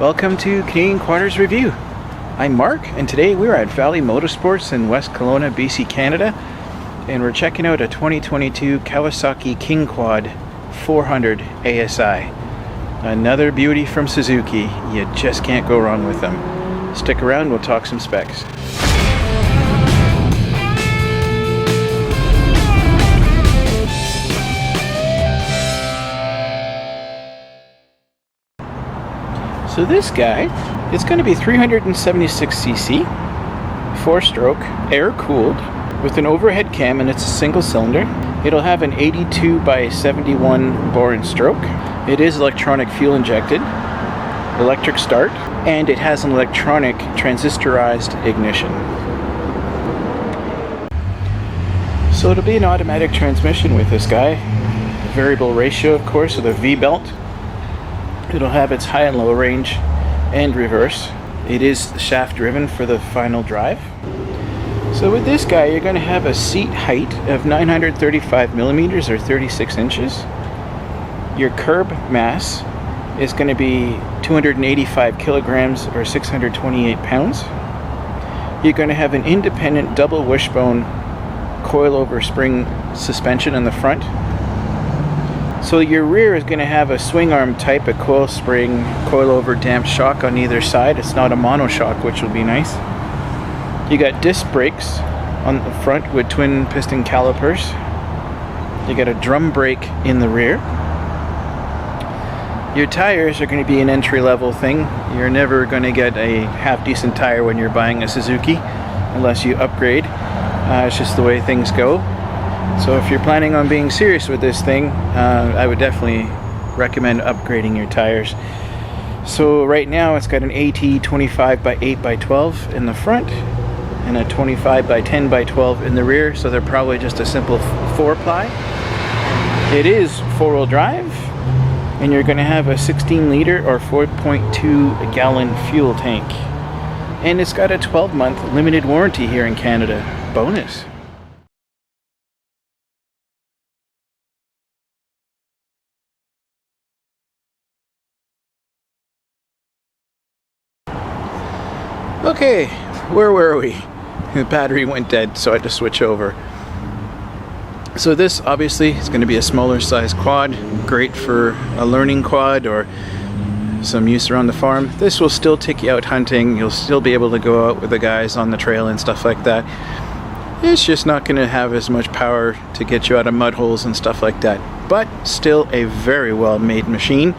Welcome to Canadian Quaders Review. I'm Mark, and today we're at Valley Motorsports in West Kelowna, BC, Canada, and we're checking out a 2022 Kawasaki King Quad 400 ASI. Another beauty from Suzuki. You just can't go wrong with them. Stick around, we'll talk some specs. So this guy, it's going to be 376cc, 4-stroke, air-cooled, with an overhead cam, and it's a single cylinder. It'll have an 82 by 71 bore and stroke. It is electronic fuel injected, electric start, and it has an electronic transistorized ignition. So it'll be an automatic transmission with this guy. Variable ratio, of course, with a V-belt. It'll have its high and low range and reverse. It is shaft driven for the final drive. So with this guy, you're going to have a seat height of 935 millimeters or 36 inches. Your curb mass is going to be 285 kilograms or 628 pounds. You're going to have an independent double wishbone coilover spring suspension in the front. So your rear is going to have a swing arm type, a coil spring, coilover damped shock on either side. It's not a monoshock, which will be nice. You got disc brakes on the front with twin piston calipers. You got a drum brake in the rear. Your tires are going to be an entry-level thing. You're never going to get a half-decent tire when you're buying a Suzuki unless you upgrade. It's just the way things go. So if you're planning on being serious with this thing, I would definitely recommend upgrading your tires. So right now it's got an AT 25 by 8 by 12 in the front and a 25 by 10 by 12 in the rear, so they're probably just a simple 4-ply. It is 4-wheel drive, and you're going to have a 16-liter or 4.2 gallon fuel tank. And it's got a 12-month limited warranty here in Canada. Bonus. Okay, where were we? The battery went dead, so I had to switch over. So this obviously is going to be a smaller size quad, great for a learning quad or some use around the farm. This will still take you out hunting. You'll still be able to go out with the guys on the trail and stuff like that. It's just not going to have as much power to get you out of mud holes and stuff like that. But still a very well made machine,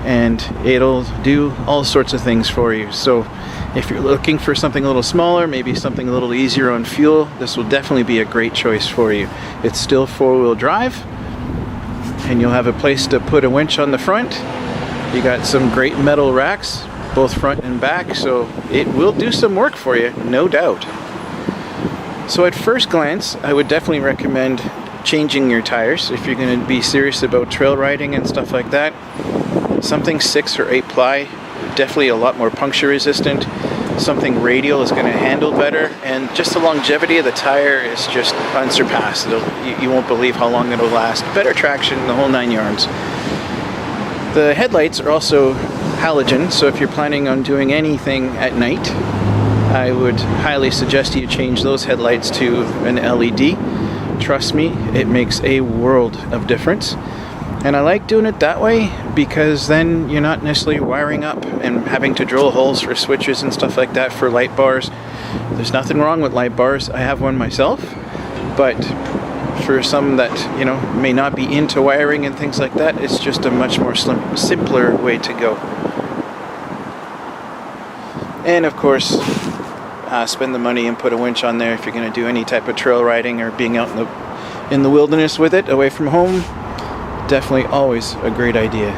and it'll do all sorts of things for you. So if you're looking for something a little smaller, maybe something a little easier on fuel, this will definitely be a great choice for you. It's still 4-wheel drive, and you'll have a place to put a winch on the front. You got some great metal racks, both front and back, so it will do some work for you, no doubt. So at first glance, I would definitely recommend changing your tires if you're going to be serious about trail riding and stuff like that. Something 6 or 8 ply, definitely a lot more puncture resistant. Something radial is going to handle better, and just the longevity of the tire is just unsurpassed. You won't believe how long it'll last. Better traction, the whole 9 yards. The headlights are also halogen, so if you're planning on doing anything at night, I would highly suggest you change those headlights to an LED. Trust me, it makes a world of difference. And I like doing it that way because then you're not necessarily wiring up and having to drill holes for switches and stuff like that for light bars. There's nothing wrong with light bars. I have one myself, but for some that, you know, may not be into wiring and things like that, it's just a much more simpler way to go. And of course, spend the money and put a winch on there if you're going to do any type of trail riding or being out in the wilderness with it, away from home. Definitely always a great idea.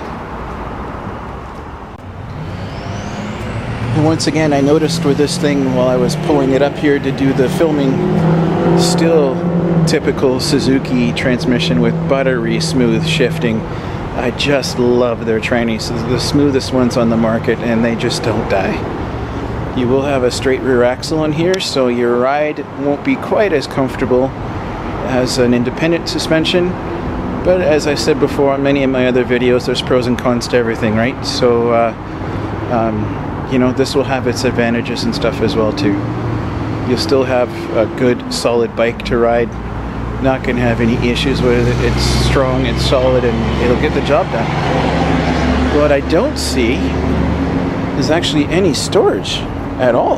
And once again, I noticed with this thing while I was pulling it up here to do the filming, still typical Suzuki transmission with buttery smooth shifting. I just love their trannies. They're the smoothest ones on the market, and they just don't die. You will have a straight rear axle on here, so your ride won't be quite as comfortable as an independent suspension. But as I said before on many of my other videos, there's pros and cons to everything, right? So You know, this will have its advantages and stuff as well too. You'll still have a good solid bike to ride. Not going to have any issues with it. It's strong, it's solid, and it'll get the job done. What I don't see is actually any storage at all.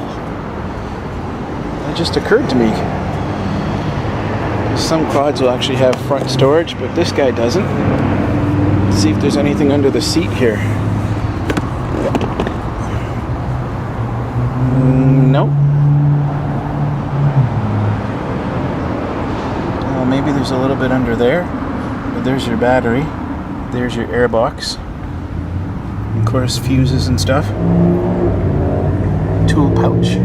That just occurred to me. Some quads will actually have front storage, but this guy doesn't. Let's see if there's anything under the seat here. Nope. Well, maybe there's a little bit under there. But there's your battery. There's your air box. Of course, fuses and stuff. Tool pouch.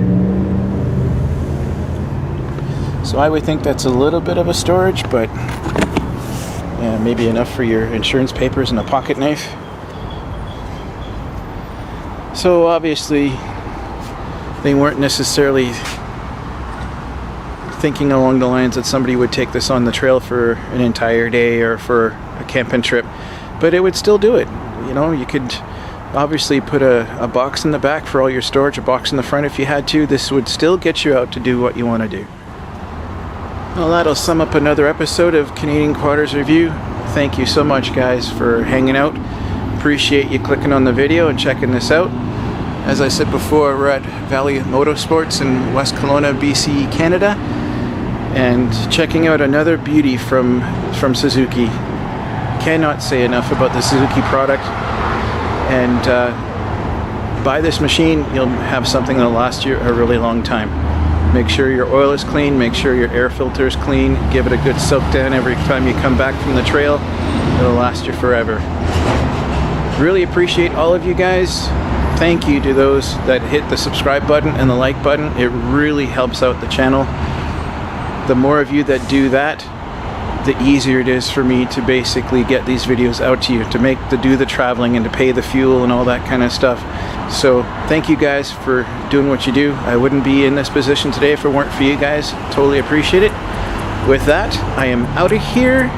So I would think that's a little bit of a storage, but yeah, maybe enough for your insurance papers and a pocket knife. So obviously they weren't necessarily thinking along the lines that somebody would take this on the trail for an entire day or for a camping trip, but it would still do it. You know, you could obviously put a box in the back for all your storage, a box in the front if you had to. This would still get you out to do what you want to do. Well, that'll sum up another episode of Canadian Quadders Review. Thank you so much, guys, for hanging out. Appreciate you clicking on the video and checking this out. As I said before, we're at Valley Motorsports in West Kelowna, BC, Canada, and checking out another beauty from Suzuki. Cannot say enough about the Suzuki product. And buy this machine, you'll have something that'll last you a really long time. Make sure your oil is clean, make sure your air filter is clean, give it a good soak down every time you come back from the trail. It'll last you forever. Really appreciate all of you guys. Thank you to those that hit the subscribe button and the like button. It really helps out the channel. The more of you that do that, the easier it is for me to basically get these videos out to you, to do the traveling and to pay the fuel and all that kind of stuff. So thank you guys for doing what you do. I wouldn't be in this position today if it weren't for you guys. Totally appreciate it. With that, I am out of here,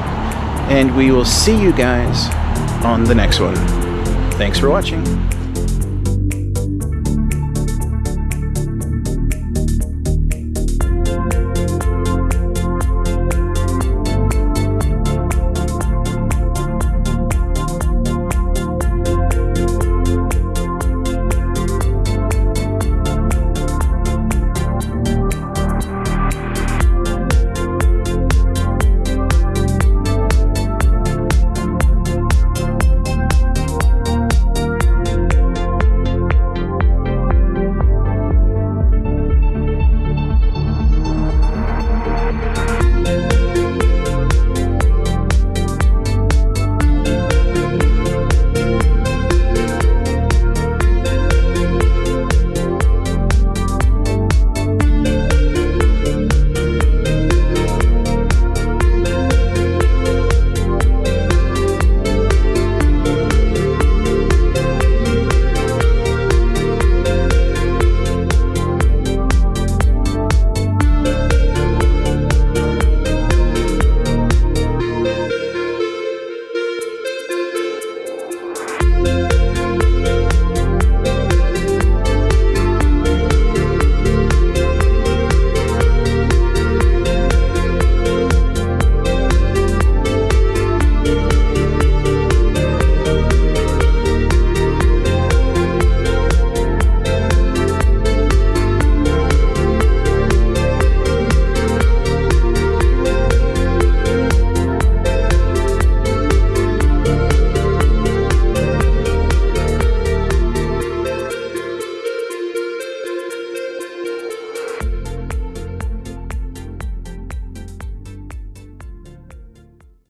and we will see you guys on the next one. Thanks for watching.